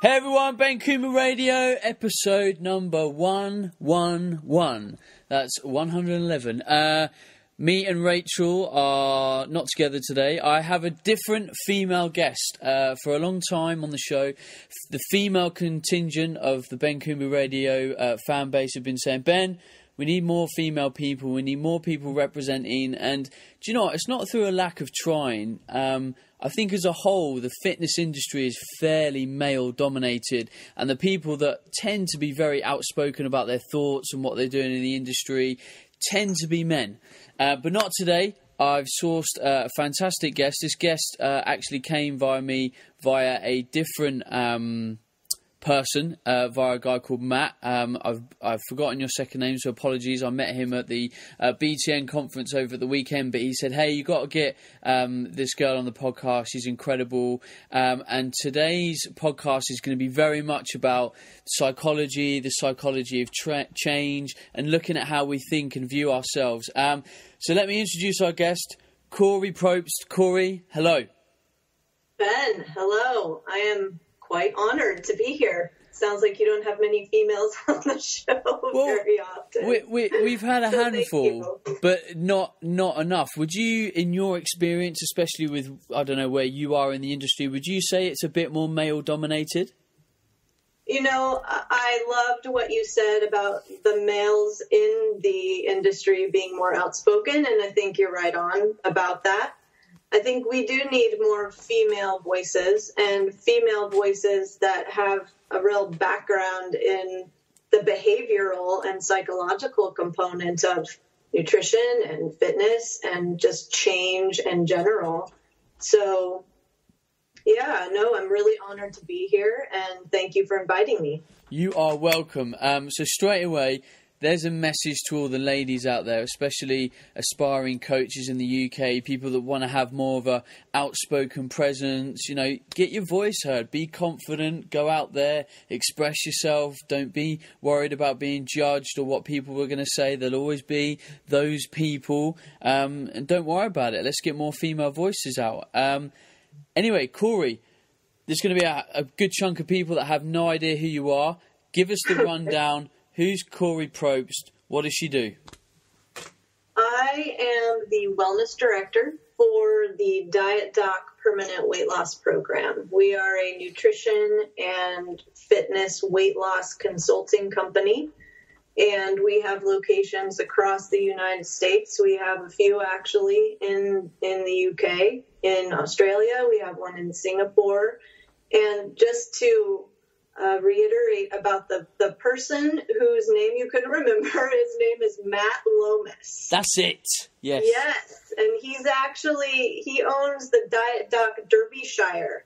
Hey everyone, Ben Coomber Radio, episode number 111. That's 111. Me and Rachel are not together today. I have a different female guest. For a long time on the show, the female contingent of the Ben Coomber Radio fan base have been saying, Ben, we need more female people. We need more people representing. And do you know what? It's not through a lack of trying. I think as a whole, the fitness industry is fairly male-dominated. And the people that tend to be very outspoken about their thoughts and what they're doing in the industry tend to be men. But not today. I've sourced a fantastic guest. This guest actually came via a different person, via a guy called Matt. I've forgotten your second name, so apologies. I met him at the BTN conference over the weekend, but he said, hey, you got to get this girl on the podcast. She's incredible. And today's podcast is going to be very much about psychology, the psychology of change, and looking at how we think and view ourselves. So let me introduce our guest, Kori Propst. Kori, hello. Ben, hello. I am quite honored to be here. Sounds like you don't have many females on the show very often. We've had a handful, but not enough. Would you, in your experience, especially with, I don't know, where you are in the industry, would you say it's a bit more male-dominated? You know, I loved what you said about the males in the industry being more outspoken, and I think you're right on about that. I think we do need more female voices, and female voices that have a real background in the behavioral and psychological component of nutrition and fitness and just change in general. So, yeah, no, I'm really honored to be here, and thank you for inviting me. You are welcome. So straight away, there's a message to all the ladies out there, especially aspiring coaches in the UK, people that want to have more of a outspoken presence. You know, get your voice heard, be confident, go out there, express yourself. Don't be worried about being judged or what people are going to say. There'll always be those people, and don't worry about it. Let's get more female voices out. Anyway, Kori, there's going to be a good chunk of people that have no idea who you are. Give us the rundown. Who's Kori Propst? What does she do? I am the wellness director for the Diet Doc Permanent Weight Loss Program. We are a nutrition and fitness weight loss consulting company, and we have locations across the United States. We have a few actually in the UK, in Australia. We have one in Singapore. And just to reiterate about the person whose name you couldn't remember. His name is Matt Lomas. That's it. Yes. Yes. And he owns the Diet Doc Derbyshire.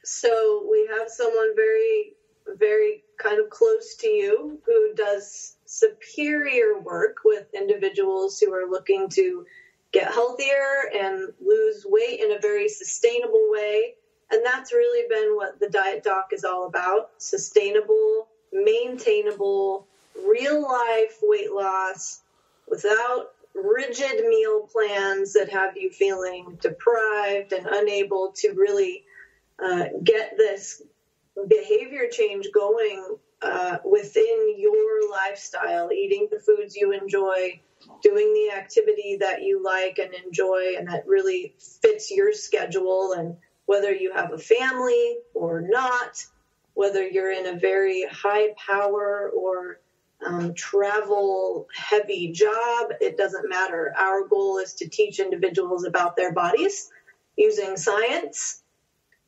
So we have someone very, very kind of close to you who does superior work with individuals who are looking to get healthier and lose weight in a very sustainable way. And that's really been what the Diet Doc is all about: sustainable, maintainable, real-life weight loss without rigid meal plans that have you feeling deprived and unable to really get this behavior change going within your lifestyle, eating the foods you enjoy, doing the activity that you like and enjoy and that really fits your schedule. And whether you have a family or not, whether you're in a very high power or travel heavy job, it doesn't matter. Our goal is to teach individuals about their bodies using science,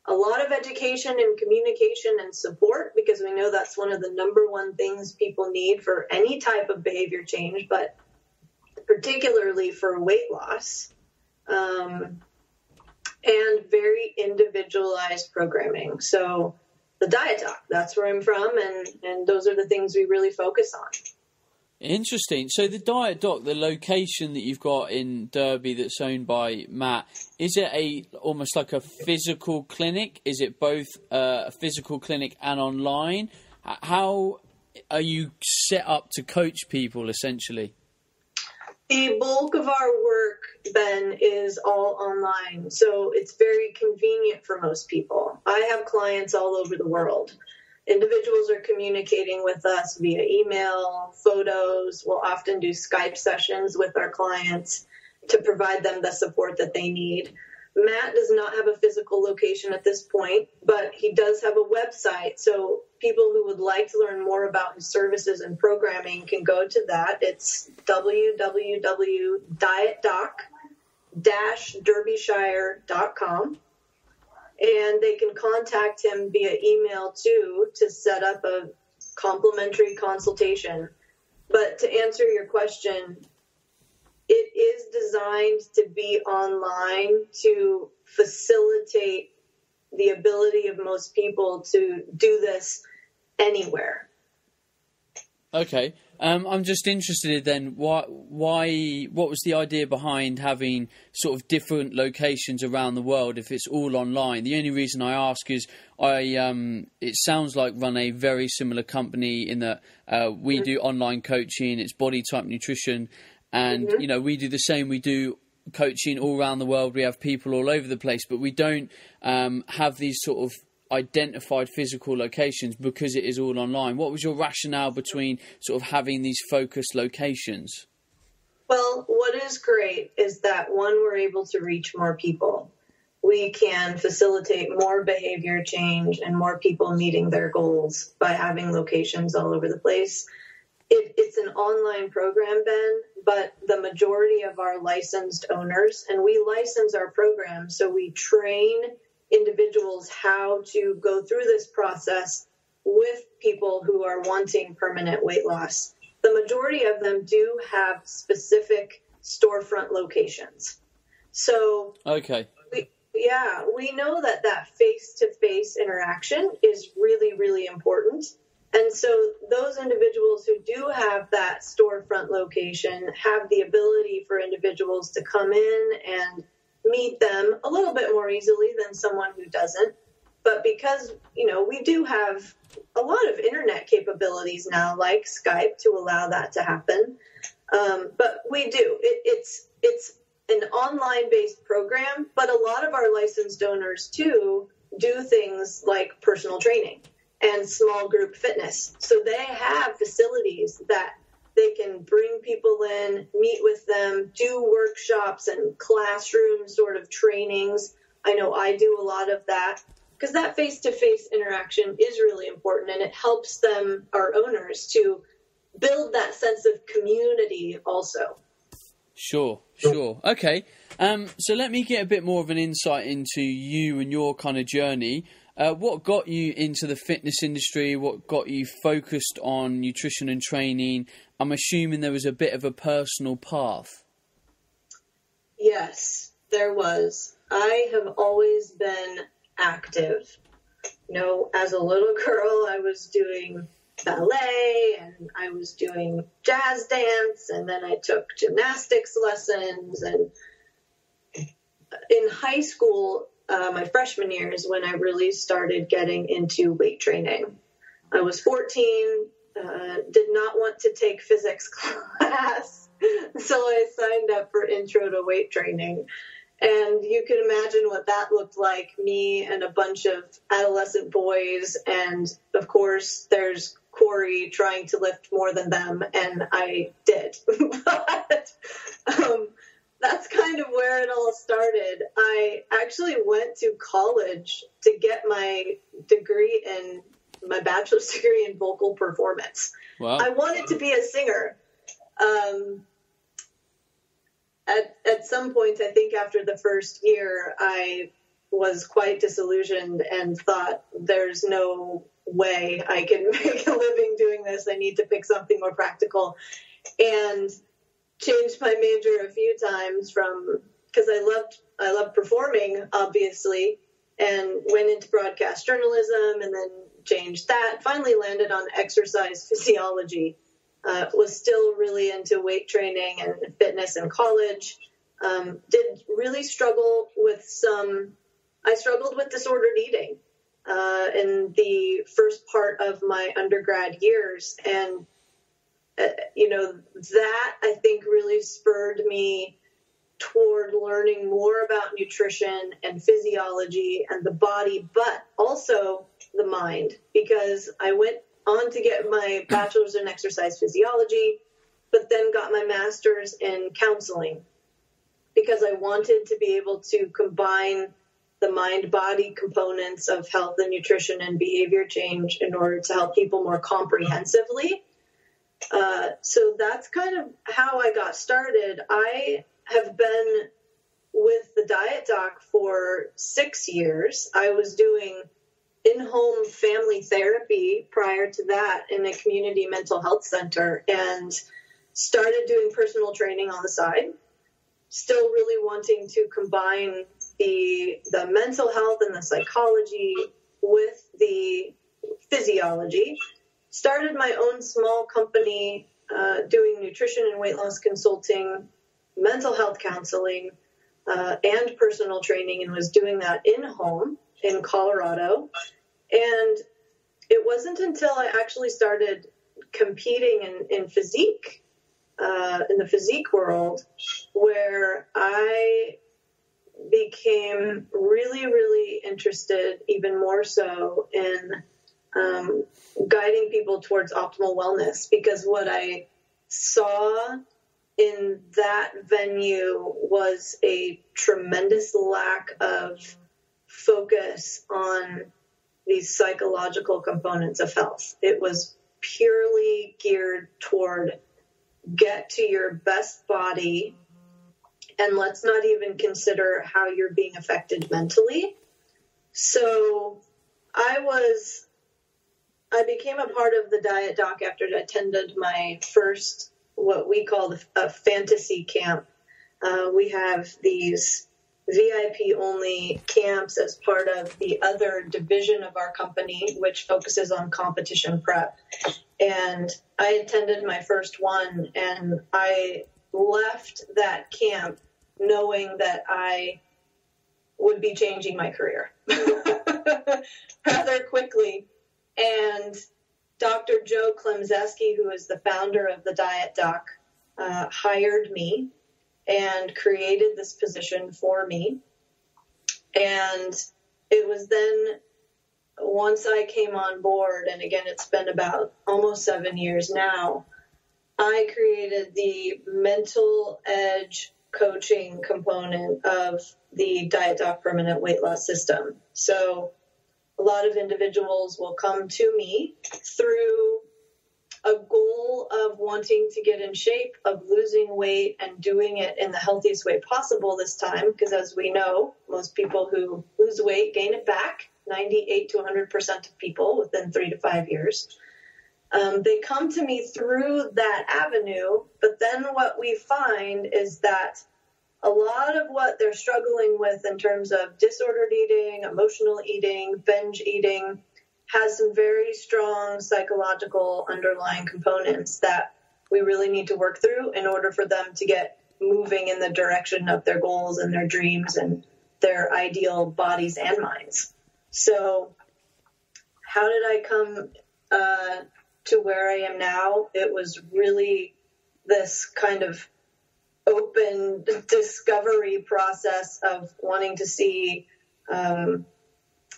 a lot of education and communication and support, because we know that's one of the number one things people need for any type of behavior change, but particularly for weight loss. And very individualized programming. So the Diet Doc, that's where I'm from, and those are the things we really focus on. Interesting. So the Diet Doc, the location that you've got in Derby that's owned by Matt, is it almost like a physical clinic? Is it both a physical clinic and online? How are you set up to coach people, essentially? The bulk of our work, Ben, is all online, so it's very convenient for most people. I have clients all over the world. Individuals are communicating with us via email, photos. We'll often do Skype sessions with our clients to provide them the support that they need. Matt does not have a physical location at this point, but he does have a website. So people who would like to learn more about his services and programming can go to that. It's www.dietdoc-derbyshire.com. And they can contact him via email too to set up a complimentary consultation. But to answer your question, it is designed to be online to facilitate the ability of most people to do this anywhere. Okay. I'm just interested then, what was the idea behind having sort of different locations around the world if it's all online? The only reason I ask is it sounds like run a very similar company in that we do online coaching, it's body type nutrition, and you know, we do the same. We do coaching all around the world. We have people all over the place, but we don't have these sort of identified physical locations because it is all online. What was your rationale between sort of having these focused locations? Well, what is great is that, one, we're able to reach more people. We can facilitate more behavior change and more people meeting their goals by having locations all over the place. It's an online program, Ben, but the majority of our licensed owners, and we license our program, so we train individuals how to go through this process with people who are wanting permanent weight loss. The majority of them do have specific storefront locations. So okay, we know that face-to-face interaction is really, really important. And so those individuals who do have that storefront location have the ability for individuals to come in and meet them a little bit more easily than someone who doesn't. But because, you know, we do have a lot of internet capabilities now, like Skype, to allow that to happen. But we do. It's an online-based program, but a lot of our licensed owners, too, do things like personal training and small group fitness. So they have facilities that they can bring people in, meet with them, do workshops and classroom sort of trainings. I know I do a lot of that because that face-to-face interaction is really important, and it helps them, our owners, to build that sense of community also. Sure. Okay. So let me get a bit more of an insight into you and your kind of journey. What got you into the fitness industry? What got you focused on nutrition and training? I'm assuming there was a bit of a personal path. Yes, there was. I have always been active. You know, as a little girl, I was doing ballet and I was doing jazz dance, and then I took gymnastics lessons. And in high school, my freshman year is when I really started getting into weight training. I was 14, did not want to take physics class, so I signed up for Intro to Weight Training. And you can imagine what that looked like, me and a bunch of adolescent boys. And, of course, there's Kori trying to lift more than them, and I did. But that's kind of where it all started. I actually went to college to get my bachelor's degree in vocal performance. Wow. I wanted to be a singer. At some point, I think after the first year, I was quite disillusioned and thought, there's no way I can make a living doing this. I need to pick something more practical. And changed my major a few times because I loved performing, obviously, and went into broadcast journalism and then changed that. Finally landed on exercise physiology. Was still really into weight training and fitness in college. Did really struggle with I struggled with disordered eating in the first part of my undergrad years. And that I think really spurred me toward learning more about nutrition and physiology and the body, but also the mind, because I went on to get my bachelor's in exercise physiology, but then got my master's in counseling because I wanted to be able to combine the mind-body components of health and nutrition and behavior change in order to help people more comprehensively. So that's kind of how I got started. I have been with the Diet Doc for 6 years. I was doing in-home family therapy prior to that in a community mental health center, and started doing personal training on the side, still really wanting to combine the mental health and the psychology with the physiology. Started my own small company doing nutrition and weight loss consulting, mental health counseling, and personal training, and was doing that in-home in Colorado. And it wasn't until I actually started competing in physique, in the physique world, where I became really, really interested, even more so, in guiding people towards optimal wellness, because what I saw in that venue was a tremendous lack of focus on these psychological components of health. It was purely geared toward get to your best body, and let's not even consider how you're being affected mentally. So I became a part of the Diet Doc after I attended my first, what we call a fantasy camp. We have these VIP only camps as part of the other division of our company, which focuses on competition prep. And I attended my first one, and I left that camp knowing that I would be changing my career rather quickly. And Dr. Joe Klemczewski, who is the founder of the Diet Doc, hired me and created this position for me. And it was then, once I came on board, and again, it's been about almost 7 years now, I created the mental edge coaching component of the Diet Doc permanent weight loss system. So a lot of individuals will come to me through a goal of wanting to get in shape, of losing weight, and doing it in the healthiest way possible this time, because as we know, most people who lose weight gain it back, 98 to 100% of people within 3 to 5 years. They come to me through that avenue, but then what we find is that a lot of what they're struggling with in terms of disordered eating, emotional eating, binge eating, has some very strong psychological underlying components that we really need to work through in order for them to get moving in the direction of their goals and their dreams and their ideal bodies and minds. So how did I come to where I am now? It was really this kind of open discovery process of wanting to see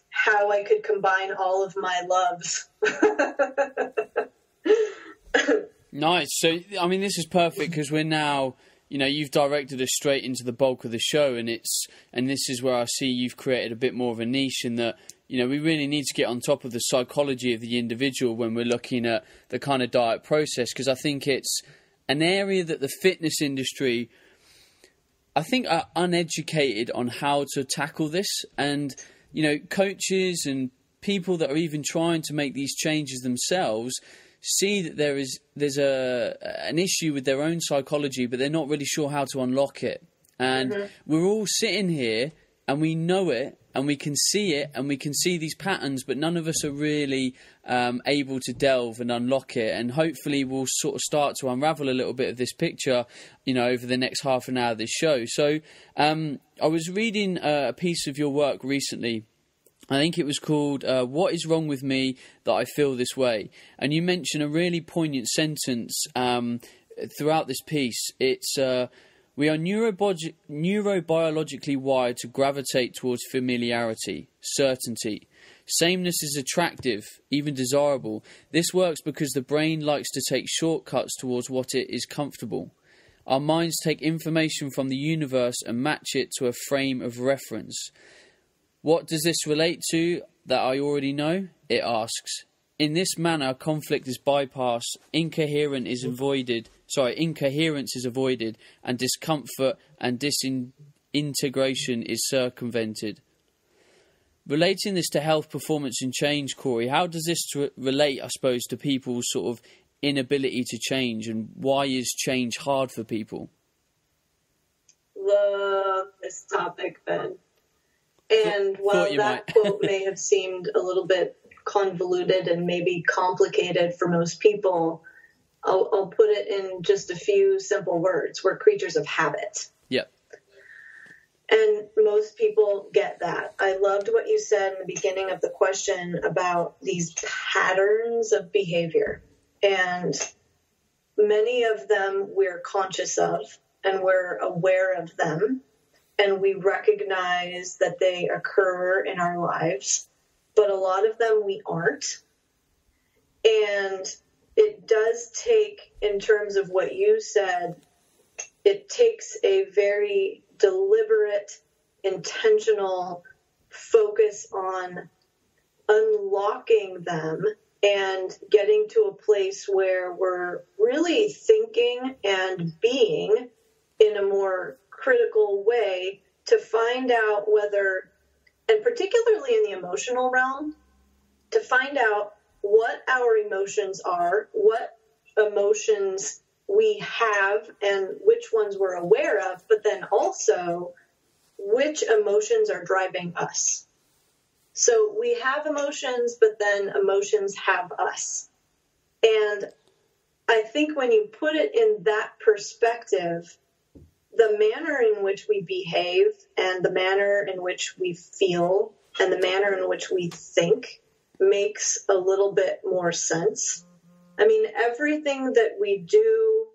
how I could combine all of my loves. Nice. So, I mean, this is perfect because we're now, you've directed us straight into the bulk of the show, and this is where I see you've created a bit more of a niche in that, we really need to get on top of the psychology of the individual when we're looking at the kind of diet process, because I think it's an area that the fitness industry, I think, are uneducated on how to tackle this. And, coaches and people that are even trying to make these changes themselves see that there's an issue with their own psychology, but they're not really sure how to unlock it. And we're all sitting here and we know it, and we can see it, and we can see these patterns, but none of us are really able to delve and unlock it. And hopefully we'll sort of start to unravel a little bit of this picture, over the next half an hour of this show. So I was reading a piece of your work recently I think it was called What Is Wrong With Me That I Feel This Way? And you mention a really poignant sentence throughout this piece. It's, we are neurobiologically wired to gravitate towards familiarity, certainty. Sameness is attractive, even desirable. This works because the brain likes to take shortcuts towards what it is comfortable. Our minds take information from the universe and match it to a frame of reference. What does this relate to that I already know? It asks. In this manner, conflict is bypassed, incoherence is avoided, and discomfort and disintegration is circumvented. Relating this to health, performance and change, Kori, how does this relate, I suppose, to people's sort of inability to change, and why is change hard for people? Love this topic, Ben. And while that quote may have seemed a little bit convoluted and maybe complicated for most people, I'll put it in just a few simple words. We're creatures of habit. Yep. And most people get that. I loved what you said in the beginning of the question about these patterns of behavior. And many of them we're conscious of, and we're aware of them. And we recognize that they occur in our lives, but a lot of them we aren't. And it does take, in terms of what you said, it takes a very deliberate, intentional focus on unlocking them and getting to a place where we're really thinking and being in a more critical way to find out whether, and particularly in the emotional realm, to find out what our emotions are, what emotions we have and which ones we're aware of, but then also which emotions are driving us. So we have emotions, but then emotions have us. And I think when you put it in that perspective, the manner in which we behave and the manner in which we feel and the manner in which we think makes a little bit more sense. I mean, everything that we do,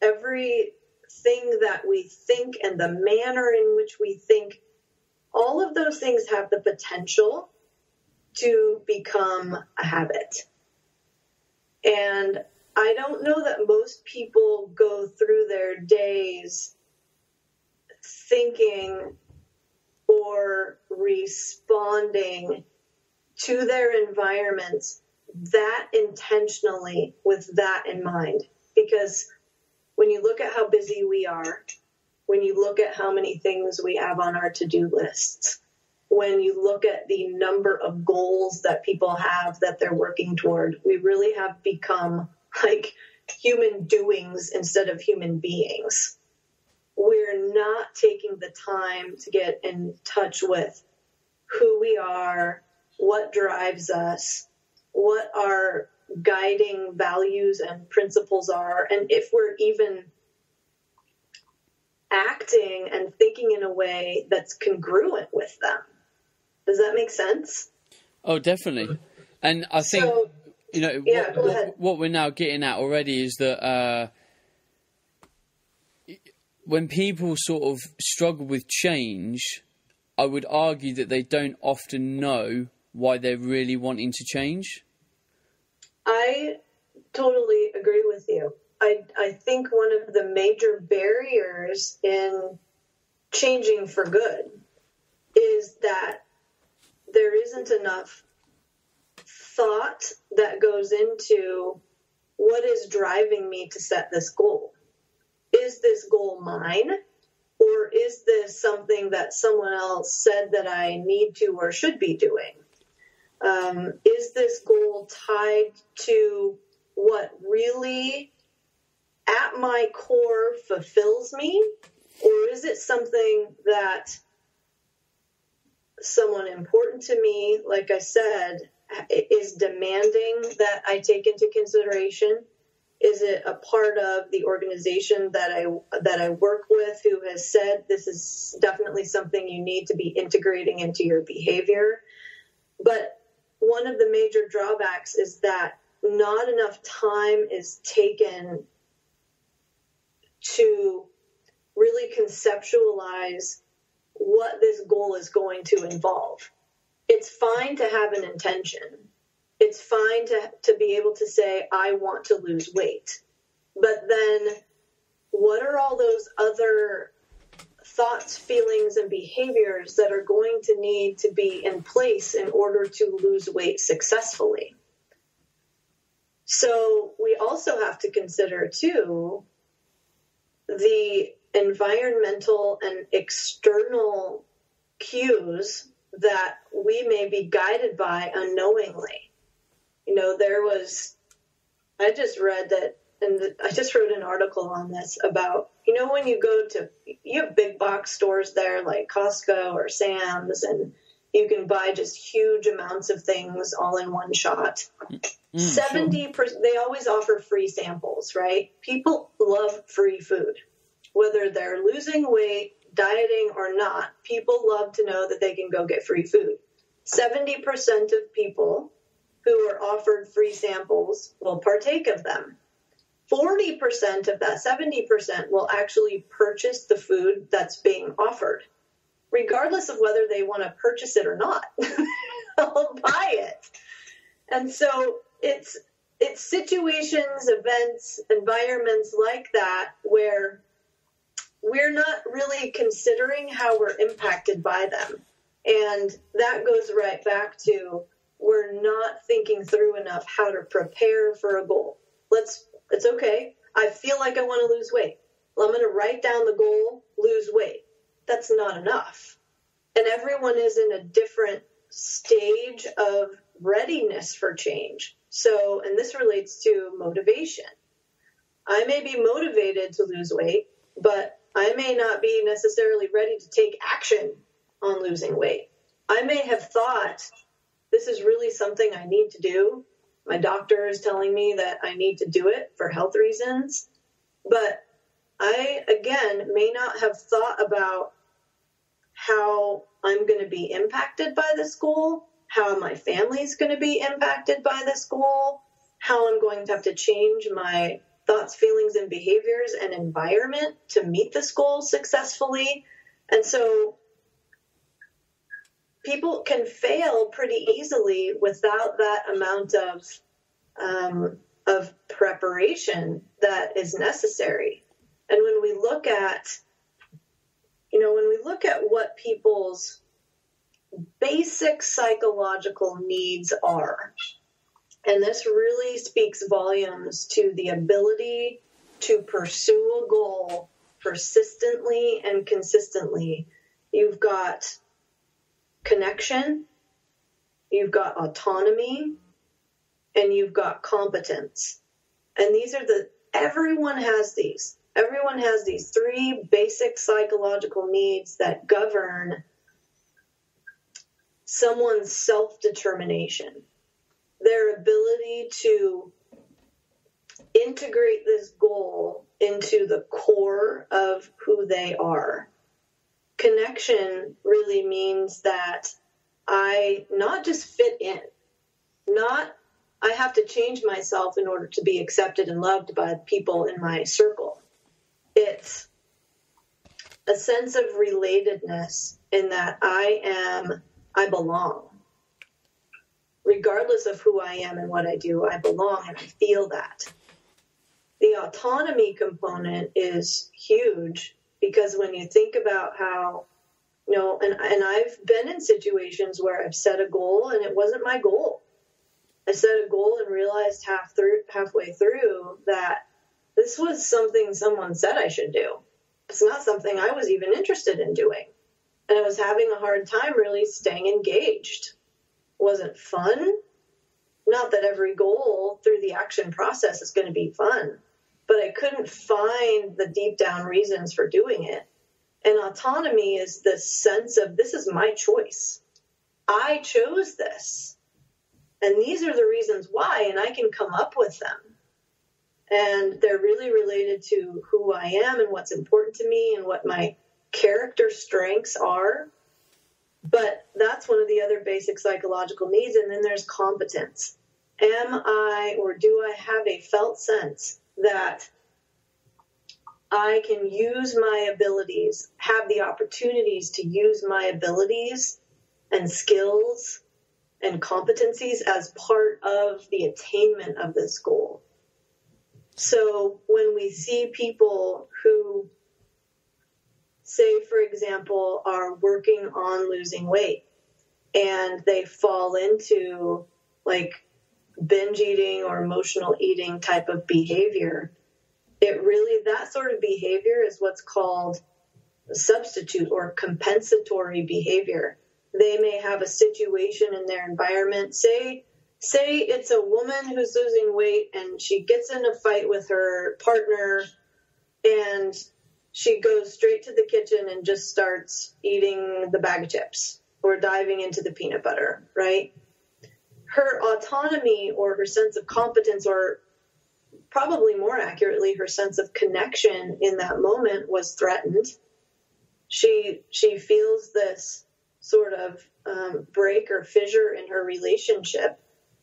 everything that we think and the manner in which we think, all of those things have the potential to become a habit. And I don't know that most people go through their days thinking or responding to their environments that intentionally with that in mind. Because when you look at how busy we are, when you look at how many things we have on our to-do lists, when you look at the number of goals that people have that they're working toward, we really have become like human doings instead of human beings. We're not taking the time to get in touch with who we are, what drives us, what our guiding values and principles are, and if we're even acting and thinking in a way that's congruent with them. Does that make sense? Oh, definitely. And I think, what we're now getting at already is that when people sort of struggle with change, I would argue that they don't often know why they're really wanting to change. I totally agree with you. I think one of the major barriers in changing for good is that there isn't enough thought that goes into what is driving me to set this goal. Is this goal mine? Or is this something that someone else said that I need to or should be doing? Is this goal tied to what really at my core fulfills me? Or is it something that someone important to me, like I said, is demanding that I take into consideration? Is it a part of the organization that I work with who has said this is definitely something you need to be integrating into your behavior? But one of the major drawbacks is that not enough time is taken to really conceptualize what this goal is going to involve. It's fine to have an intention. It's fine to be able to say, I want to lose weight. But then what are all those other thoughts, feelings, and behaviors that are going to need to be in place in order to lose weight successfully? So we also have to consider, too, the environmental and external cues that we may be guided by unknowingly. I just read that, and I just wrote an article on this about, when you have big box stores there like Costco or Sam's, and you can buy just huge amounts of things all in one shot. 70%, they always offer free samples, right? People love free food. Whether they're losing weight, dieting, or not, people love to know that they can go get free food. 70% of people who are offered free samples will partake of them. 40% of that 70% will actually purchase the food that's being offered, regardless of whether they want to purchase it or not. They'll buy it. And so it's situations, events, environments like that where we're not really considering how we're impacted by them. And that goes right back to, we're not thinking through enough how to prepare for a goal. It's okay. I feel like I want to lose weight. Well, I'm going to write down the goal, lose weight. That's not enough. And everyone is in a different stage of readiness for change. So, and this relates to motivation. I may be motivated to lose weight, but I may not be necessarily ready to take action on losing weight. I may have thought, this is really something I need to do. My doctor is telling me that I need to do it for health reasons. But I, again, may not have thought about how I'm going to be impacted by this goal, how my family's going to be impacted by this goal, how I'm going to have to change my thoughts, feelings, and behaviors and environment to meet this goal successfully. And so people can fail pretty easily without that amount of preparation that is necessary. And when we look at what people's basic psychological needs are, and this really speaks volumes to the ability to pursue a goal persistently and consistently. You've got connection, you've got autonomy, and you've got competence. And everyone has these. Everyone has these three basic psychological needs that govern someone's self-determination. Their ability to integrate this goal into the core of who they are. Connection really means that I not just fit in, not I have to change myself in order to be accepted and loved by people in my circle. It's a sense of relatedness in that I belong. Regardless of who I am and what I do, I belong and I feel that. The autonomy component is huge because when you think about how, and I've been in situations where I've set a goal and it wasn't my goal. I set a goal and realized halfway through that this was something someone said I should do. It's not something I was even interested in doing. And I was having a hard time really staying engaged. Wasn't fun. Not that every goal through the action process is going to be fun, but I couldn't find the deep down reasons for doing it. And autonomy is this sense of, this is my choice. I chose this. And these are the reasons why, and I can come up with them. And they're really related to who I am and what's important to me and what my character strengths are. But that's one of the other basic psychological needs. And then there's competence. Am I, or do I have a felt sense that I can use my abilities, have the opportunities to use my abilities and skills and competencies as part of the attainment of this goal? So when we see people who, say, for example, are working on losing weight and they fall into like binge eating or emotional eating type of behavior, it really, that sort of behavior is what's called substitute or compensatory behavior. They may have a situation in their environment. Say it's a woman who's losing weight and she gets in a fight with her partner and she goes straight to the kitchen and just starts eating the bag of chips or diving into the peanut butter, right? Her autonomy or her sense of competence, or probably more accurately, her sense of connection in that moment was threatened. She feels this sort of break or fissure in her relationship,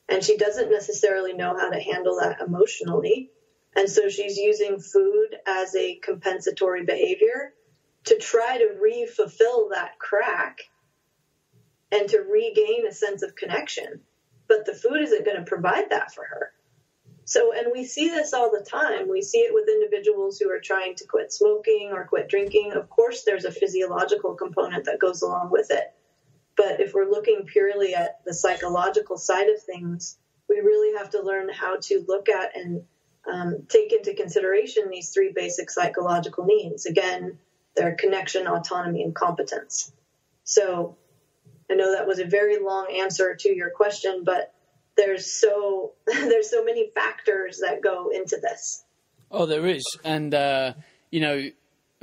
and she doesn't necessarily know how to handle that emotionally. And so she's using food as a compensatory behavior to try to fulfill that crack and to regain a sense of connection. But the food isn't going to provide that for her. So, and we see this all the time. We see it with individuals who are trying to quit smoking or quit drinking. Of course, there's a physiological component that goes along with it. But if we're looking purely at the psychological side of things, we really have to learn how to look at and take into consideration these three basic psychological needs. Again, they're connection, autonomy, and competence. So I know that was a very long answer to your question, but there's so many factors that go into this. Oh, there is. And,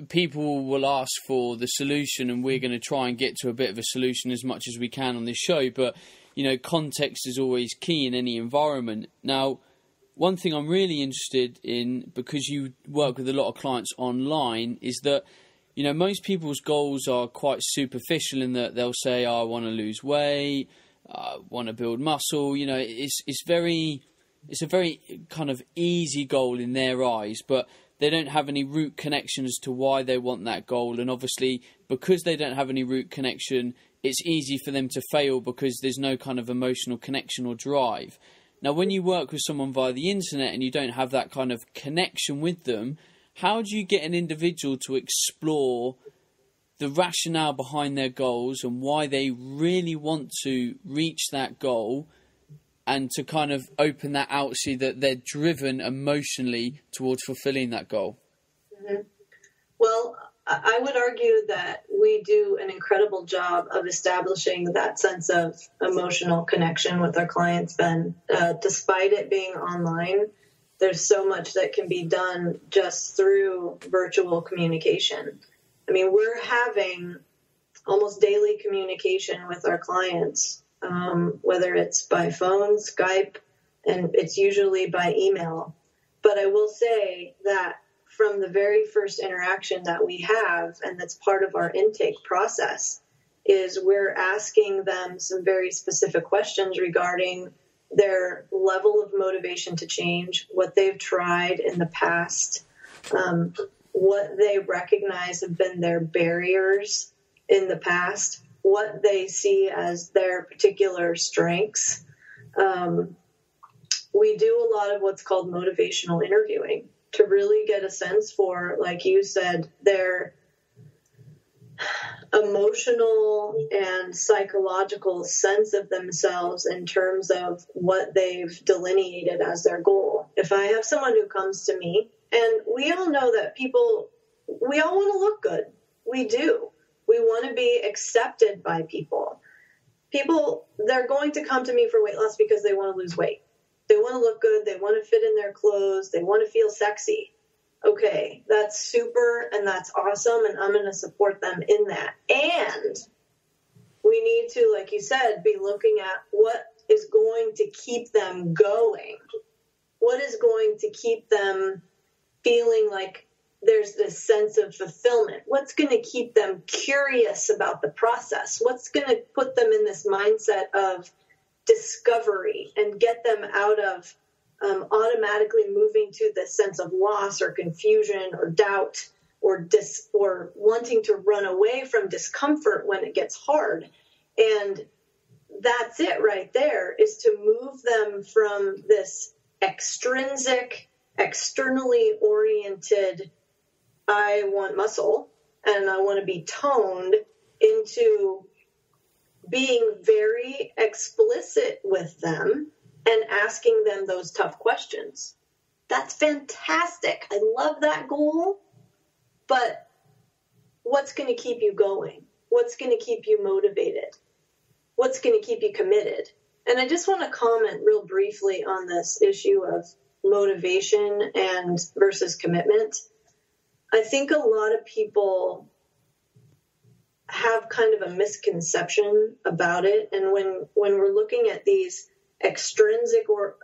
people will ask for the solution, and we're going to try and get to a bit of a solution as much as we can on this show. But, context is always key in any environment. Now, one thing I'm really interested in, because you work with a lot of clients online, is that, most people's goals are quite superficial in that they'll say, I want to lose weight, I want to build muscle. It's a very kind of easy goal in their eyes, but they don't have any root connection as to why they want that goal. And obviously, because they don't have any root connection, it's easy for them to fail because there's no kind of emotional connection or drive. Now, when you work with someone via the internet and you don't have that kind of connection with them, how do you get an individual to explore the rationale behind their goals and why they really want to reach that goal, and to kind of open that out so that they're driven emotionally towards fulfilling that goal? Mm-hmm. Well, I would argue that we do an incredible job of establishing that sense of emotional connection with our clients, Ben. Despite it being online, there's so much that can be done just through virtual communication. I mean, we're having almost daily communication with our clients, whether it's by phone, Skype, and it's usually by email. But I will say that from the very first interaction that we have, and that's part of our intake process, is we're asking them some very specific questions regarding their level of motivation to change, what they've tried in the past, what they recognize have been their barriers in the past, what they see as their particular strengths. We do a lot of what's called motivational interviewing to really get a sense for, like you said, their emotional and psychological sense of themselves in terms of what they've delineated as their goal. If I have someone who comes to me, and we all know that we all want to look good. We do. We want to be accepted by people. People, they're going to come to me for weight loss because they want to lose weight. They want to look good. They want to fit in their clothes. They want to feel sexy. Okay, that's super and that's awesome, and I'm going to support them in that. And we need to, like you said, be looking at what is going to keep them going. What is going to keep them feeling like there's this sense of fulfillment? What's going to keep them curious about the process? What's going to put them in this mindset of discovery and get them out of automatically moving to this sense of loss or confusion or doubt or wanting to run away from discomfort when it gets hard? And that's it right there, is to move them from this extrinsic, externally oriented, I want muscle and I want to be toned, into being very explicit with them and asking them those tough questions. That's fantastic. I love that goal. But what's going to keep you going? What's going to keep you motivated? What's going to keep you committed? And I just want to comment real briefly on this issue of motivation and versus commitment. I think a lot of people have kind of a misconception about it. And when we're looking at these extrinsic or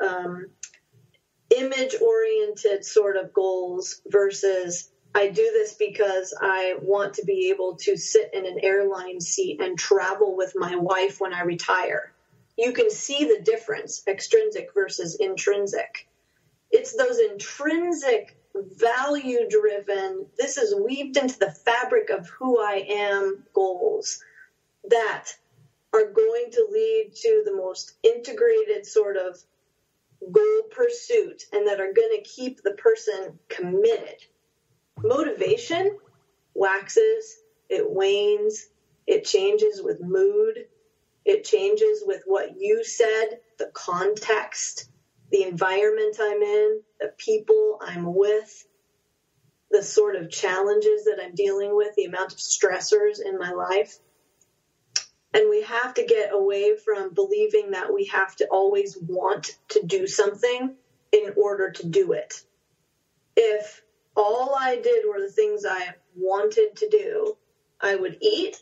image-oriented sort of goals versus I do this because I want to be able to sit in an airline seat and travel with my wife when I retire. You can see the difference, extrinsic versus intrinsic. It's those intrinsic, value-driven, this is weaved into the fabric of who I am goals that are going to lead to the most integrated sort of goal pursuit and that are going to keep the person committed. Motivation waxes, it wanes, it changes with mood, it changes with what you said, the context, the environment I'm in, the people I'm with, the sort of challenges that I'm dealing with, the amount of stressors in my life. And we have to get away from believing that we have to always want to do something in order to do it. If all I did were the things I wanted to do, I would eat,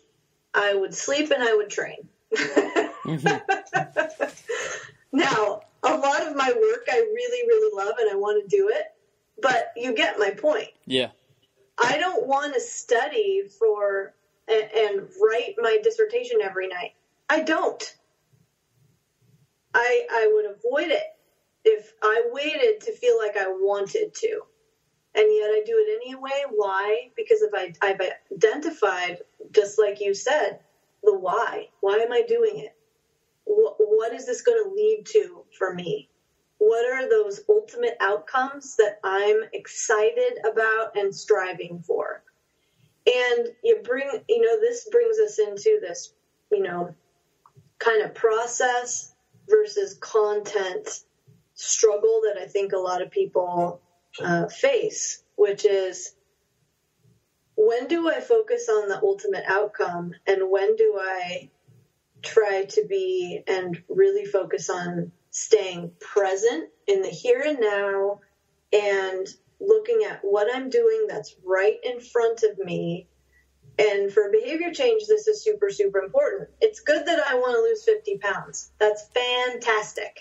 I would sleep, and I would train. Mm-hmm. Now, a lot of my work I really, really love and I want to do it, but you get my point. Yeah. I don't want to study for and write my dissertation every night. I don't. I would avoid it if I waited to feel like I wanted to. And yet I do it anyway. Why? Because I've identified, just like you said, the why. Why am I doing it? What is this going to lead to for me? What are those ultimate outcomes that I'm excited about and striving for? And this brings us into this, kind of process versus content struggle that I think a lot of people face, which is, when do I focus on the ultimate outcome and when do I try to be and really focus on staying present in the here and now and looking at what I'm doing that's right in front of me. And for behavior change, this is super, super important. It's good that I want to lose 50 pounds. That's fantastic.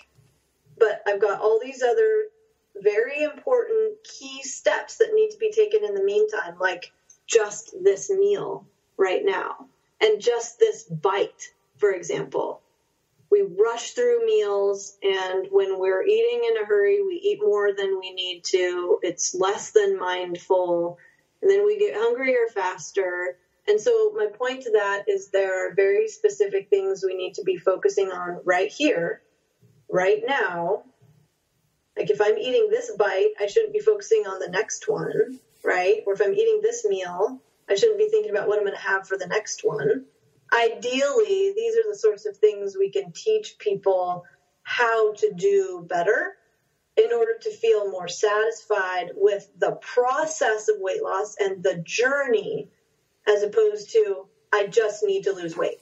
But I've got all these other very important key steps that need to be taken in the meantime, like just this meal right now and just this bite, for example. We rush through meals, and when we're eating in a hurry, we eat more than we need to. It's less than mindful, and then we get hungrier faster. And so my point to that is there are very specific things we need to be focusing on right here, right now. Like if I'm eating this bite, I shouldn't be focusing on the next one, right? Or if I'm eating this meal, I shouldn't be thinking about what I'm going to have for the next one. Ideally, these are the sorts of things we can teach people how to do better in order to feel more satisfied with the process of weight loss and the journey, as opposed to, I just need to lose weight.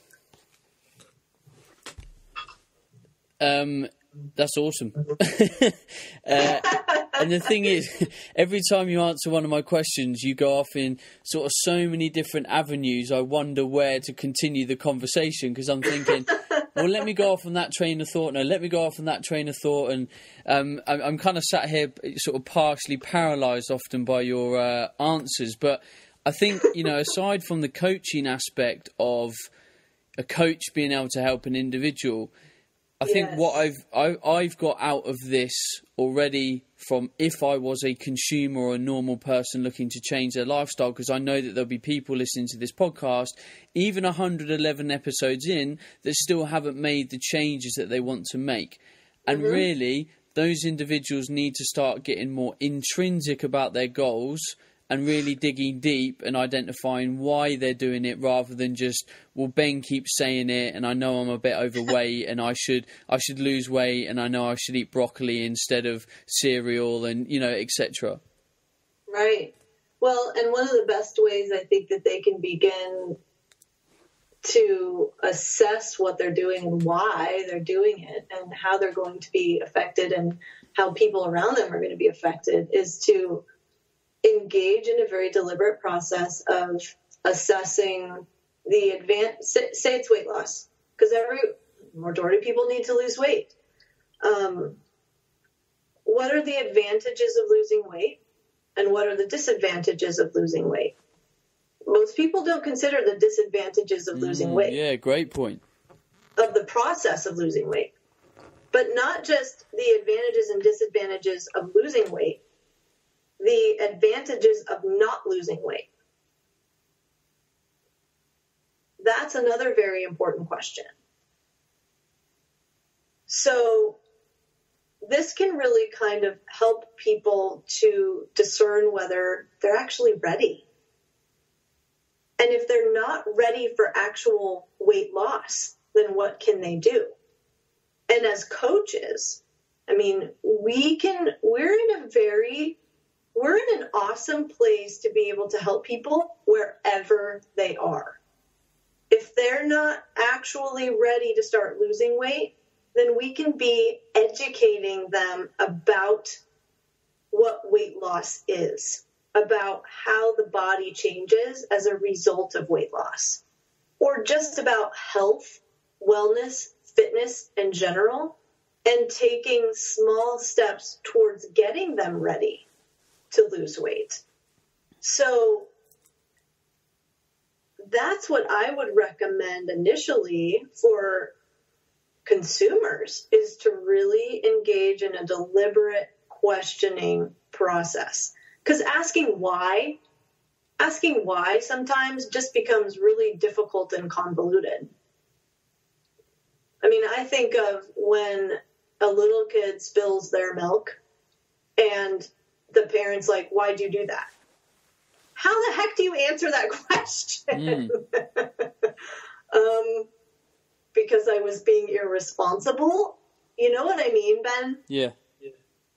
That's awesome. And the thing is, every time you answer one of my questions, you go off in sort of so many different avenues. I wonder where to continue the conversation, because I'm thinking, well, let me go off on that train of thought. No, let me go off on that train of thought. And I'm kind of sat here sort of partially paralysed often by your answers. But I think, aside from the coaching aspect of a coach being able to help an individual, I think what I've got out of this already from if I was a consumer or a normal person looking to change their lifestyle, because I know that there'll be people listening to this podcast, even 111 episodes in, that still haven't made the changes that they want to make. And really, those individuals need to start getting more intrinsic about their goals and really digging deep and identifying why they're doing it, rather than just, well, Ben keeps saying it and I know I'm a bit overweight and I should lose weight and I know I should eat broccoli instead of cereal and, etc. Right. Well, and one of the best ways I think that they can begin to assess what they're doing and why they're doing it and how they're going to be affected and how people around them are going to be affected is to engage in a very deliberate process of assessing the say it's weight loss, because majority of people need to lose weight. What are the advantages of losing weight and what are the disadvantages of losing weight? Most people don't consider the disadvantages of losing weight. Yeah, great point. Of the process of losing weight, but not just the advantages and disadvantages of losing weight, the advantages of not losing weight. That's another very important question. So this can really kind of help people to discern whether they're actually ready. And if they're not ready for actual weight loss, then what can they do? And as coaches, I mean, we're in an awesome place to be able to help people wherever they are. If they're not actually ready to start losing weight, then we can be educating them about what weight loss is, about how the body changes as a result of weight loss, or just about health, wellness, fitness in general, and taking small steps towards getting them ready to lose weight. So that's what I would recommend initially for consumers, is to really engage in a deliberate questioning process. Because asking why sometimes just becomes really difficult and convoluted. I mean, I think of when a little kid spills their milk and the parent's like, why'd you do that? How the heck do you answer that question? Because I was being irresponsible. You know what I mean, Ben? Yeah.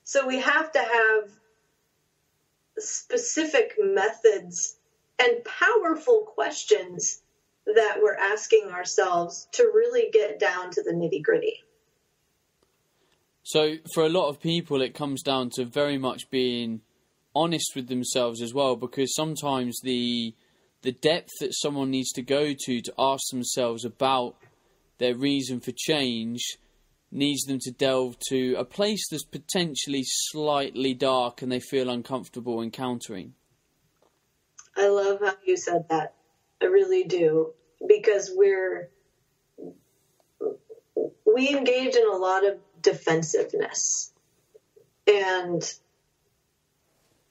So we have to have specific methods and powerful questions that we're asking ourselves to really get down to the nitty-gritty. So for a lot of people, it comes down to very much being honest with themselves as well, because sometimes the depth that someone needs to go to ask themselves about their reason for change needs them to delve to a place that's potentially slightly dark and they feel uncomfortable encountering. I love how you said that. I really do. Because we engage in a lot of defensiveness and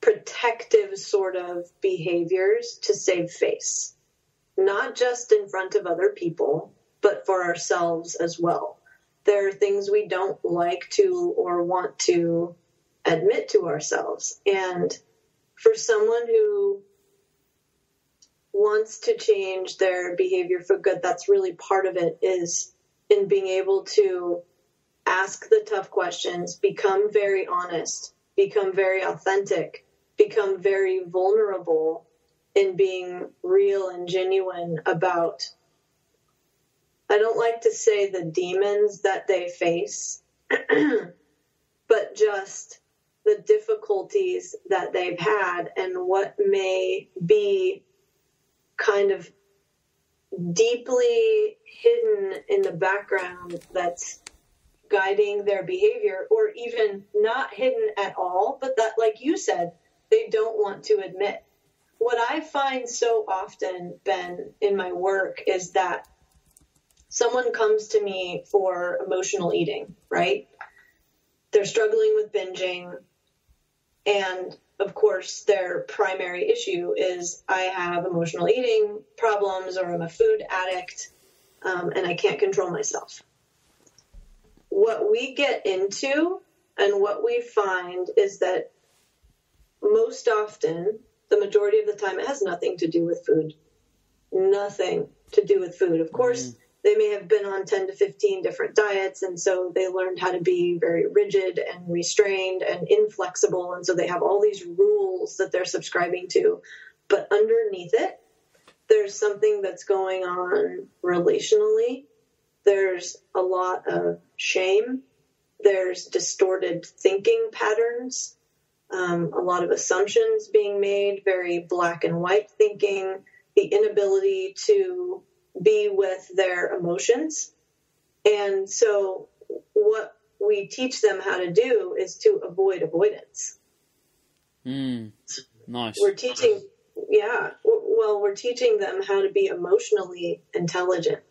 protective sort of behaviors to save face, not just in front of other people, but for ourselves as well. There are things we don't like to or want to admit to ourselves. And for someone who wants to change their behavior for good, that's really part of it, is in being able to ask the tough questions, become very honest, become very authentic, become very vulnerable in being real and genuine about, I don't like to say the demons that they face, but just the difficulties that they've had and what may be kind of deeply hidden in the background that's guiding their behavior, or even not hidden at all, but that, like you said, they don't want to admit. What I find so often, Ben, in my work is that someone comes to me for emotional eating, right? They're struggling with binging, and of course, their primary issue is I have emotional eating problems, or I'm a food addict, and I can't control myself. What we get into and what we find is that most often, the majority of the time, it has nothing to do with food. Nothing to do with food. Of course, they may have been on 10 to 15 different diets, and so they learned how to be very rigid and restrained and inflexible, and so they have all these rules that they're subscribing to. But underneath it, there's something that's going on relationally. There's a lot of shame. There's distorted thinking patterns, a lot of assumptions being made, very black and white thinking, the inability to be with their emotions. And so what we teach them how to do is to avoid avoidance. Nice. We're teaching them how to be emotionally intelligent.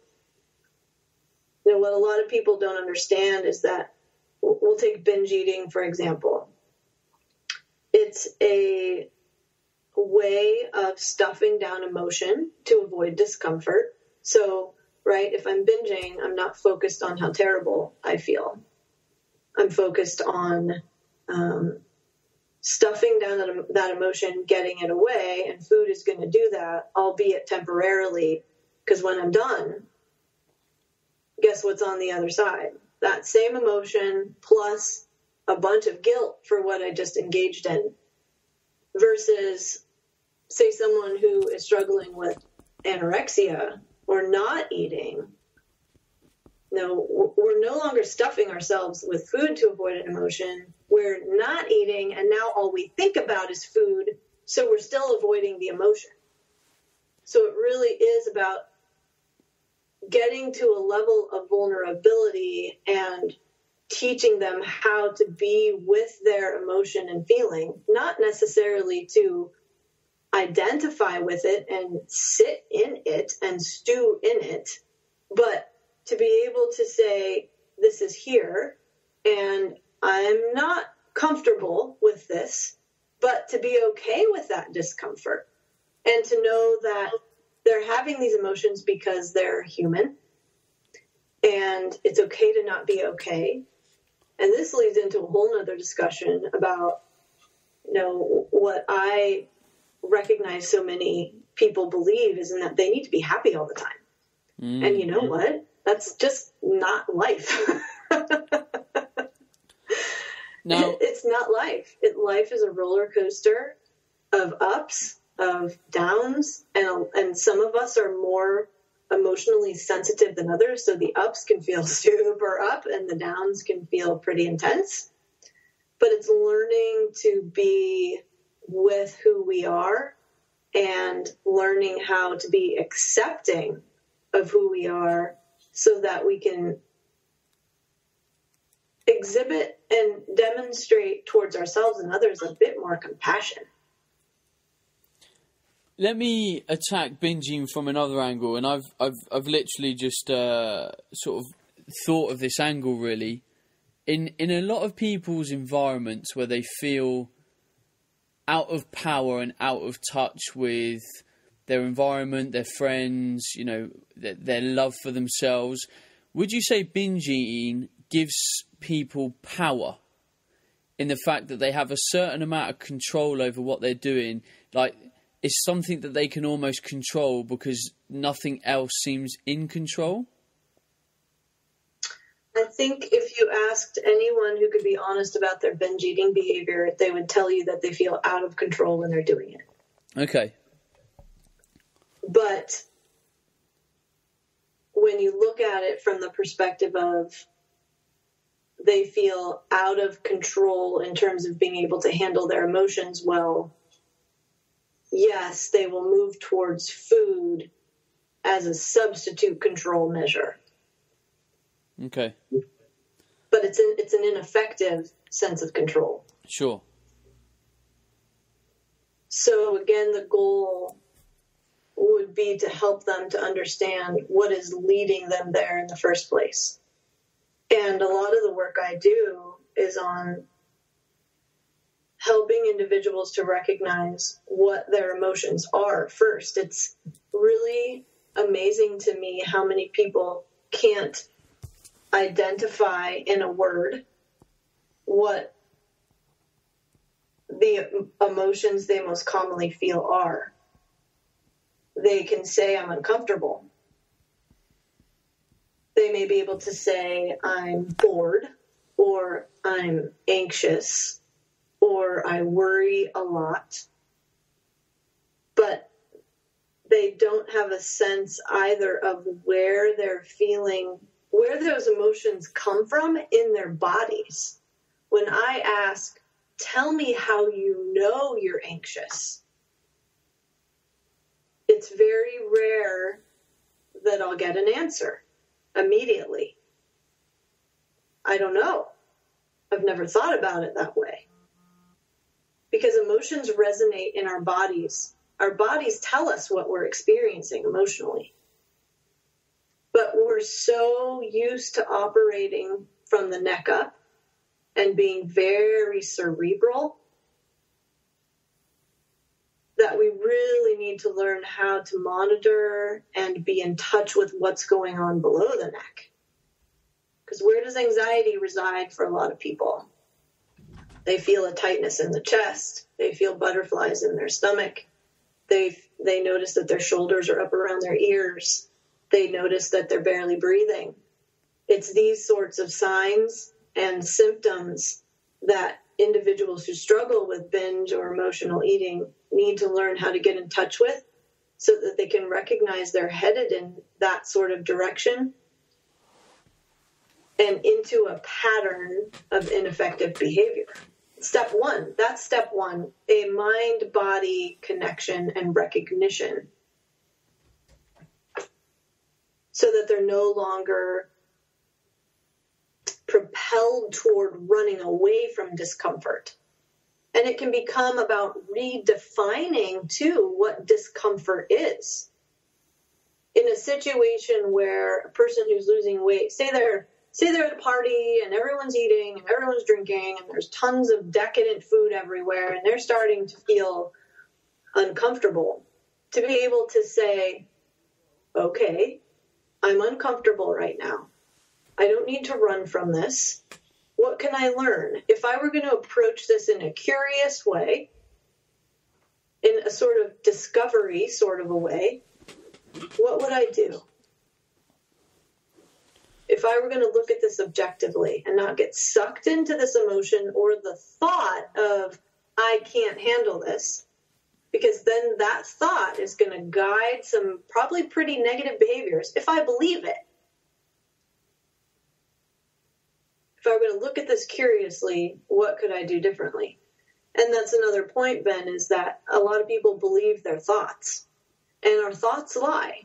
You know, what a lot of people don't understand is that, we'll take binge eating, for example. It's a way of stuffing down emotion to avoid discomfort. So, right, if I'm binging, I'm not focused on how terrible I feel. I'm focused on stuffing down that emotion, getting it away, and food is going to do that, albeit temporarily, because when I'm done, guess what's on the other side? That same emotion plus a bunch of guilt for what I just engaged in, versus, say, someone who is struggling with anorexia or not eating. No, we're no longer stuffing ourselves with food to avoid an emotion. We're not eating, and now all we think about is food, so we're still avoiding the emotion. So it really is about getting to a level of vulnerability and teaching them how to be with their emotion and feeling, not necessarily to identify with it and sit in it and stew in it, but to be able to say, this is here, and I'm not comfortable with this, but to be okay with that discomfort, and to know that they're having these emotions because they're human, and it's okay to not be okay. And this leads into a whole nother discussion about, what I recognize so many people believe is in that they need to be happy all the time. And you know what? That's just not life. No, it's not life. Life is a roller coaster of ups, of downs, and some of us are more emotionally sensitive than others, so the ups can feel super up and the downs can feel pretty intense. But it's learning to be with who we are and learning how to be accepting of who we are, so that we can exhibit and demonstrate towards ourselves and others a bit more compassion. Let me attack binging from another angle, and I've literally just sort of thought of this angle really. In a lot of people's environments where they feel out of power and out of touch with their environment, their friends, their love for themselves, would you say binge eating gives people power in the fact that they have a certain amount of control over what they're doing? Like, it's something that they can almost control because nothing else seems in control? I think if you asked anyone who could be honest about their binge eating behavior, they would tell you that they feel out of control when they're doing it. Okay. But when you look at it from the perspective of they feel out of control in terms of being able to handle their emotions well, yes, they will move towards food as a substitute control measure. Okay. But it's an ineffective sense of control. Sure. So again, the goal would be to help them to understand what is leading them there in the first place. And a lot of the work I do is on helping individuals to recognize what their emotions are first. It's really amazing to me how many people can't identify in a word what the emotions they most commonly feel are. They can say, I'm uncomfortable. They may be able to say, I'm bored, or I'm anxious, or I worry a lot. But they don't have a sense either of where they're feeling, where those emotions come from in their bodies. When I ask, tell me how you know you're anxious, it's very rare that I'll get an answer immediately. I don't know. I've never thought about it that way. Because emotions resonate in our bodies. Our bodies tell us what we're experiencing emotionally. But we're so used to operating from the neck up and being very cerebral that we really need to learn how to monitor and be in touch with what's going on below the neck. Because where does anxiety reside for a lot of people? They feel a tightness in the chest. They feel butterflies in their stomach. They notice that their shoulders are up around their ears. They notice that they're barely breathing. It's these sorts of signs and symptoms that individuals who struggle with binge or emotional eating need to learn how to get in touch with so that they can recognize they're headed in that sort of direction and into a pattern of ineffective behavior. Step one, that's step one, a mind-body connection and recognition so that they're no longer propelled toward running away from discomfort. And it can become about redefining, too, what discomfort is. In a situation where a person who's losing weight, say they're at a party and everyone's eating and everyone's drinking and there's tons of decadent food everywhere and they're starting to feel uncomfortable, to be able to say, okay, I'm uncomfortable right now. I don't need to run from this. What can I learn? If I were going to approach this in a curious way, in a sort of discovery sort of a way, what would I do? If I were going to look at this objectively and not get sucked into this emotion or the thought of, I can't handle this, because then that thought is going to guide some probably pretty negative behaviors if I believe it. If I were going to look at this curiously, what could I do differently? And that's another point, Ben, is that a lot of people believe their thoughts. And our thoughts lie.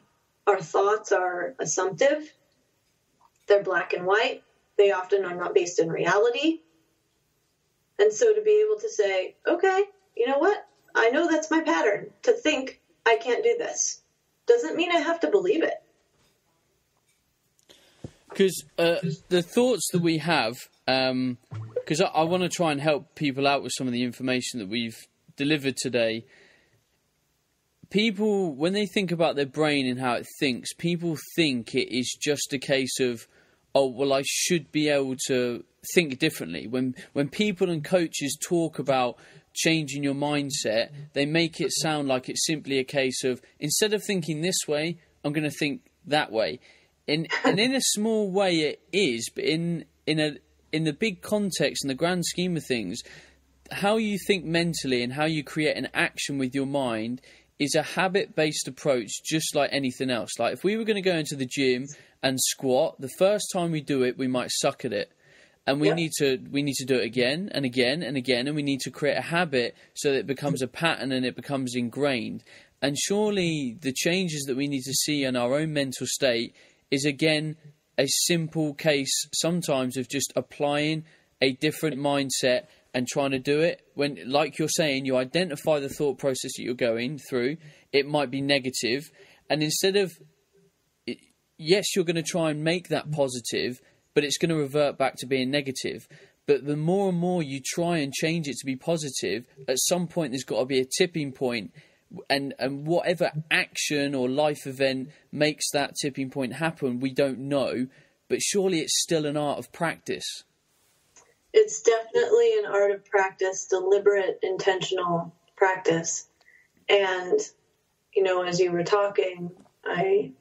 Our thoughts are assumptive. They're black and white. They often are not based in reality. And so to be able to say, okay, you know what? I know that's my pattern, to think I can't do this. Doesn't mean I have to believe it. Because the thoughts that we have, because I want to try and help people out with some of the information that we've delivered today. People, when they think about their brain and how it thinks, people think it is just a case of, oh, well, I should be able to think differently. When people and coaches talk about changing your mindset, they make it sound like it's simply a case of, instead of thinking this way, I'm going to think that way. And in a small way it is, but in the big context and the grand scheme of things, how you think mentally and how you create an action with your mind is a habit-based approach, just like anything else. Like if we were going to go into the gym and squat, the first time we do it, we might suck at it. And we need to do it again and again and again, and we need to create a habit so that it becomes a pattern and it becomes ingrained. And surely the changes that we need to see in our own mental state is, again, a simple case sometimes of just applying a different mindset and trying to do it. When, like you're saying, you identify the thought process that you're going through, it might be negative, and instead of, yes, you're going to try and make that positive, but it's going to revert back to being negative. But the more and more you try and change it to be positive, at some point there's got to be a tipping point, and whatever action or life event makes that tipping point happen, we don't know, but surely it's still an art of practice. It's definitely an art of practice, deliberate, intentional practice. And, as you were talking, I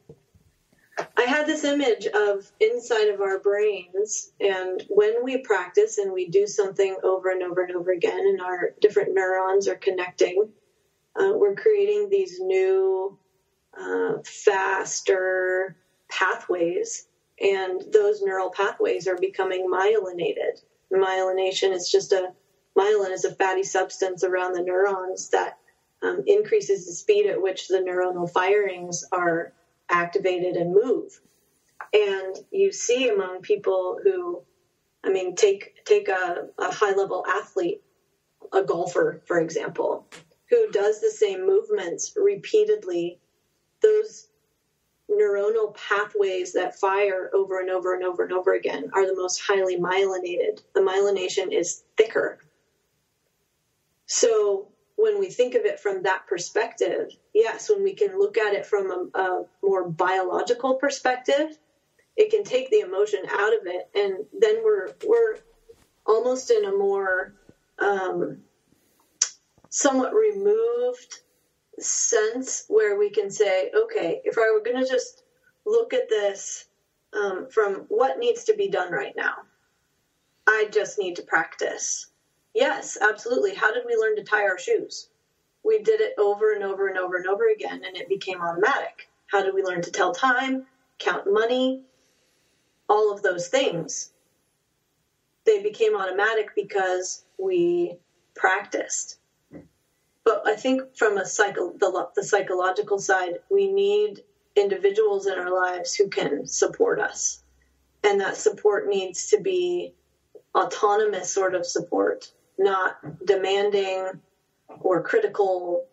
had this image of inside of our brains, and when we practice and we do something over and over and over again, and our different neurons are connecting, we're creating these new, faster pathways, and those neural pathways are becoming myelinated. Myelination is myelin is a fatty substance around the neurons that increases the speed at which the neuronal firings are activated and move. And you see among people who, take a high-level athlete, a golfer, for example, who does the same movements repeatedly, those neuronal pathways that fire over and over and over and over again are the most highly myelinated. The myelination is thicker. So when we think of it from that perspective, yes, when we can look at it from a more biological perspective, it can take the emotion out of it, and then we're almost in a more somewhat removed sense where we can say, okay, if I were going to just look at this from what needs to be done right now, I just need to practice. Yes, absolutely. How did we learn to tie our shoes? We did it over and over and over and over again, and it became automatic. How did we learn to tell time, count money, all of those things? They became automatic because we practiced. But I think from the psychological side, we need individuals in our lives who can support us. And that support needs to be autonomous sort of support, not demanding or critical.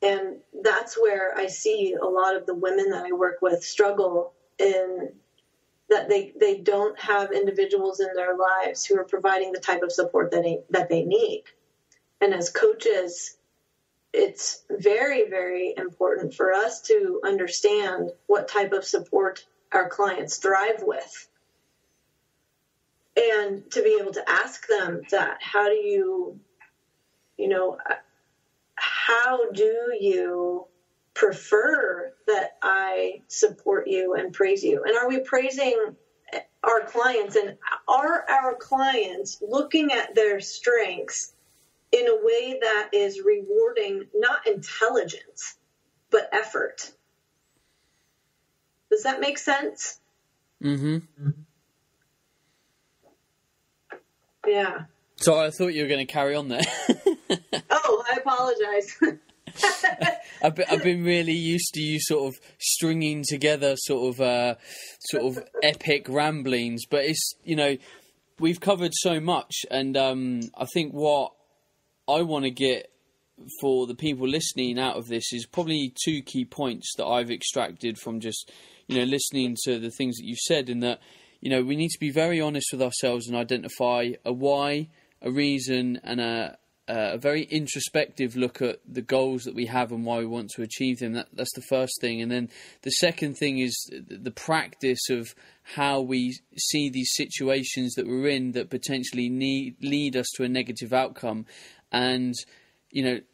And that's where I see a lot of the women that I work with struggle in that they don't have individuals in their lives who are providing the type of support that they need. And as coaches, it's very, very important for us to understand what type of support our clients thrive with. And to be able to ask them that, how do you prefer that I support you and praise you? And are we praising our clients, and are our clients looking at their strengths in a way that is rewarding not intelligence, but effort? Does that make sense? Mm-hmm. Yeah. So I thought you were going to carry on there. Oh, I apologize. I've been really used to you sort of stringing together sort of epic ramblings, but it's, we've covered so much, and I think what I want to get for the people listening out of this is probably two key points that I've extracted from just, listening to the things that you've said, and that, we need to be very honest with ourselves and identify a why, a reason, and a very introspective look at the goals that we have and why we want to achieve them. That's the first thing. And then the second thing is the practice of how we see these situations that we're in that potentially lead us to a negative outcome. And,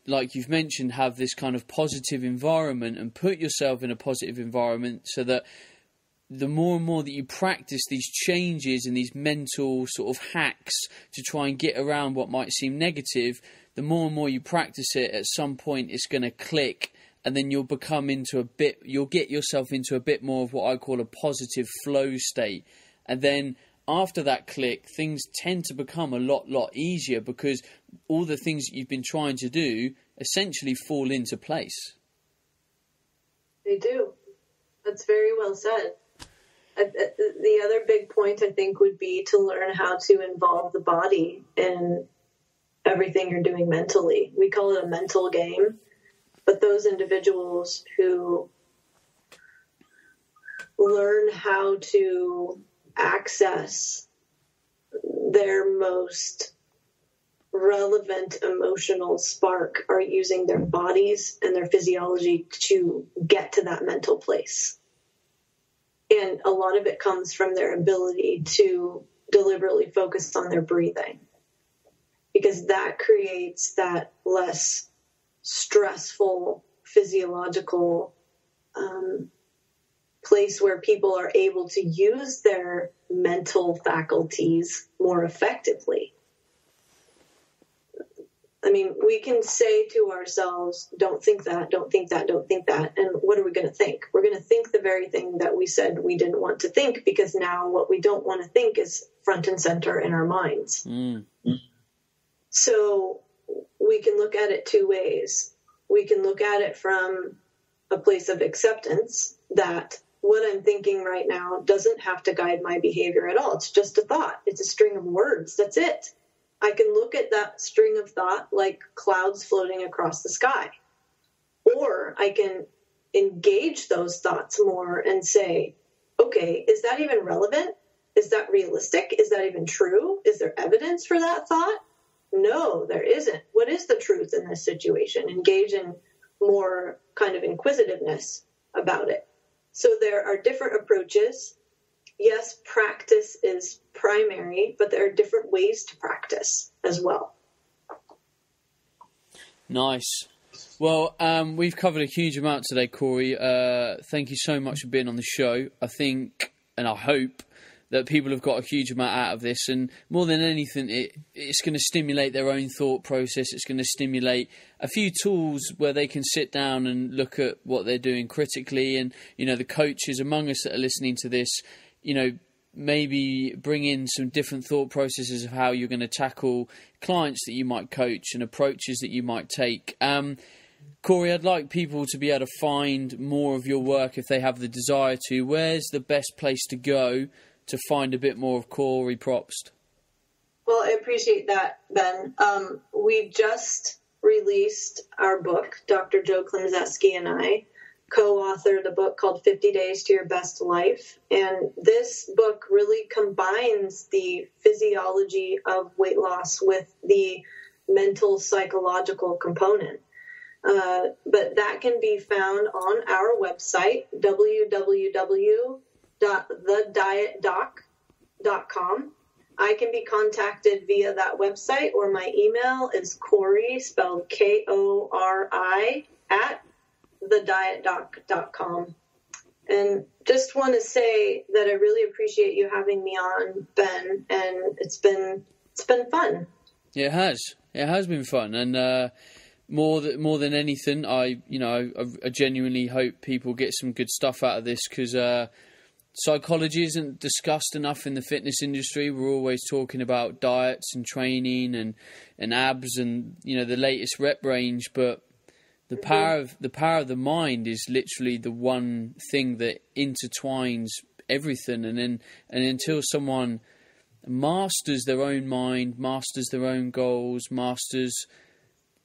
like you've mentioned, have this kind of positive environment and put yourself in a positive environment so that the more and more that you practice these changes and these mental sort of hacks to try and get around what might seem negative, the more and more you practice it, at some point it's going to click, and then you'll get yourself into a bit more of what I call a positive flow state. And then after that click, things tend to become a lot easier because all the things that you've been trying to do essentially fall into place. They do. That's very well said. The other big point, I think, would be to learn how to involve the body in everything you're doing mentally. We call it a mental game, but those individuals who learn how to access their most relevant emotional spark are using their bodies and their physiology to get to that mental place. And a lot of it comes from their ability to deliberately focus on their breathing, because that creates that less stressful physiological place where people are able to use their mental faculties more effectively. I mean, we can say to ourselves, don't think that, don't think that, don't think that. And what are we going to think? We're going to think the very thing that we said we didn't want to think, because now what we don't want to think is front and center in our minds. So we can look at it two ways. We can look at it from a place of acceptance that what I'm thinking right now doesn't have to guide my behavior at all. It's just a thought. It's a string of words. That's it. I can look at that string of thought like clouds floating across the sky. Or I can engage those thoughts more and say, okay, is that even relevant? Is that realistic? Is that even true? Is there evidence for that thought? No, there isn't. What is the truth in this situation? Engage in more kind of inquisitiveness about it. So there are different approaches. Yes, practice is primary, but there are different ways to practice as well. Nice. Well, we've covered a huge amount today, Kori. Thank you so much for being on the show. I think, and I hope, that people have got a huge amount out of this, and more than anything, it's going to stimulate their own thought process. It's going to stimulate a few tools where they can sit down and look at what they're doing critically. And, you know, the coaches among us that are listening to this, you know, maybe bring in some different thought processes of how you're going to tackle clients that you might coach and approaches that you might take. Kori, I'd like people to be able to find more of your work if they have the desire to. Where's the best place to go to find a bit more of Kori Propst? Well, I appreciate that, Ben. We just released our book. Dr. Joe Klimczewski and I co-authored a book called 50 Days to Your Best Life. And this book really combines the physiology of weight loss with the mental psychological component. But that can be found on our website, www.thedietdoc.com. I can be contacted via that website, or my email is Kori, spelled Kori, at thedietdoc.com. And just want to say that I really appreciate you having me on, Ben, and it's been fun. It has been fun, and more than anything, I genuinely hope people get some good stuff out of this, because psychology isn't discussed enough in the fitness industry. We're always talking about diets and training and abs and, you know, the latest rep range, but the power of the mind is literally the one thing that intertwines everything. And until someone masters their own mind, masters their own goals, masters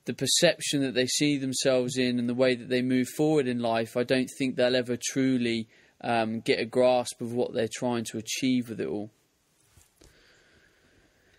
the perception that they see themselves in and the way that they move forward in life, I don't think they'll ever truly get a grasp of what they're trying to achieve with it all.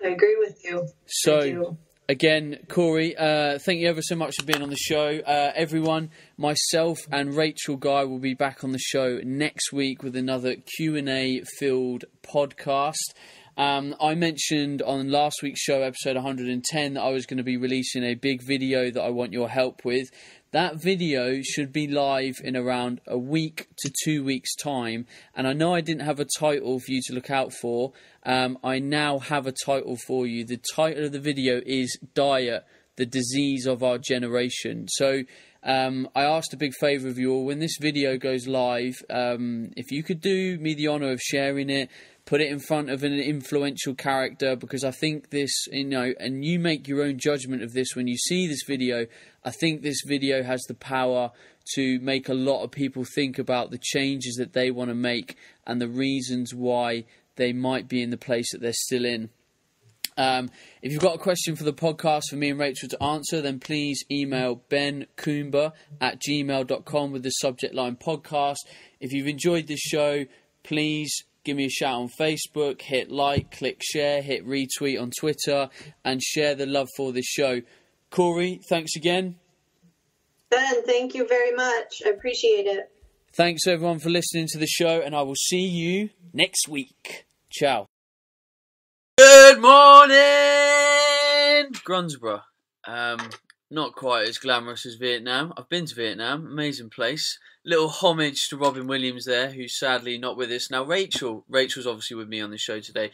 I agree with you. So, again, Kori, thank you ever so much for being on the show. Everyone, myself and Rachel Guy will be back on the show next week with another Q&A filled podcast. I mentioned on last week's show, episode 110, that I was going to be releasing a big video that I want your help with. That video should be live in around a week to 2 weeks' time. And I know I didn't have a title for you to look out for. I now have a title for you. The title of the video is Diet, the Disease of Our Generation. So I asked a big favour of you all. When this video goes live, if you could do me the honour of sharing it, put it in front of an influential character, because I think this, and you make your own judgment of this when you see this video. I think this video has the power to make a lot of people think about the changes that they want to make and the reasons why they might be in the place that they're still in. If you've got a question for the podcast for me and Rachel to answer, then please email bencoomber@gmail.com with the subject line podcast. If you've enjoyed this show, please give me a shout on Facebook, hit like, click share, hit retweet on Twitter, and share the love for this show. Kori, thanks again. Ben, thank you very much. I appreciate it. Thanks everyone for listening to the show, and I will see you next week. Ciao. Good morning, Grunsborough. Not quite as glamorous as Vietnam. I've been to Vietnam, amazing place. Little homage to Robin Williams there, who's sadly not with us now. Rachel's obviously with me on the show today.